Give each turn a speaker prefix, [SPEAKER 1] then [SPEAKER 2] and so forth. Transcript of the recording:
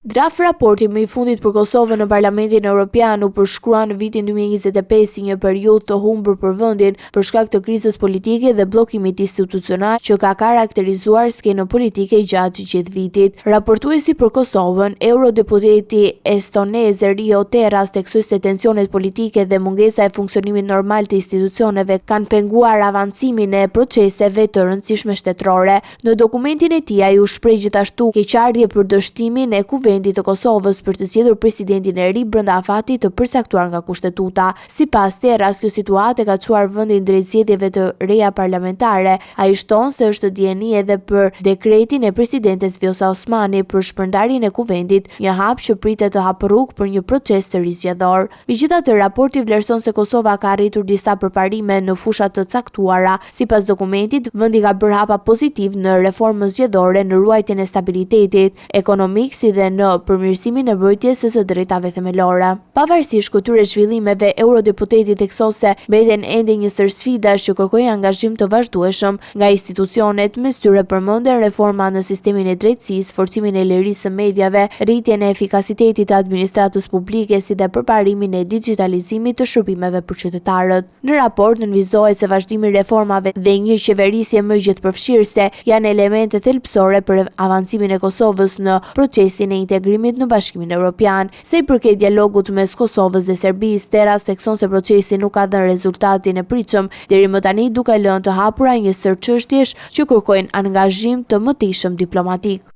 [SPEAKER 1] Draft raporti më i fundit për Kosovën në Parlamentin Evropian u përshkrua në vitin 2025 si një periudhë të humbur për vendin për shkak të krizës politike dhe bllokimit institucional që ka karakterizuar skenën politike gjatë gjithë vitit. Raportuesi për Kosovën, eurodeputati estoneze Rio Terras theksoi se tensionet politike dhe mungesa e funksionimit normal të institucioneve kanë penguar avancimin e proceseve të rëndësishme shtetërore. Në dokumentin e tij ai u shpreh gjithashtu keqardhje për dështimin e Kuvendit të Kosovës për të zgjedhur presidentin e ri brenda afatit të përcaktuar nga kushtetuta. Sipas Terras, kjo situatë ka çuar vendin drejt zgjedhjeve të reja parlamentare. Ai shton se është dieni edhe për dekretin e presidentes Vjosa Osmani për shpërndarjen e kuvendit, një hap që pritet të hapë rrugë për një proces të rizgjedhor. Megjithatë, raporti vlerëson se Kosova ka arritur disa përparime në fusha të caktuara. Sipas dokumentit, vendi ka bërë hapa pozitiv në reformën zgjedhore, në ruajtjen e stabilitetit ekonomik si dhe në përmirësimin e mbrojtjes së drejtave themelore. Pavarësisht këtyre zhvillimeve, eurodeputati thekson se mbeten ende një stër sfidash që kërkojnë angazhim të vazhdueshëm nga institucionet, mes tyre përmenden reforma në sistemin e drejtësisë, forcimin e lirisë së mediave, rritjen e efikasitetit të administratës publike si dhe përparimin e digitalizimit të shërbimeve për qytetarët. Në raport nënvizohet se vazhdimi i reformave dhe një qeverisje më gjithëpërfshirëse janë elemente thelbësore për avancimin e Kosovës në procesin e integrimit në Bashkimin Evropian. Se i përket dialogut mes Kosovës dhe Serbisë, Terras thekson se procesi nuk ka dhënë rezultatin e pritshëm deri më tani, duke lënë të hapura një stër çështjesh që kërkojnë angazhim të mëtejshëm diplomatik.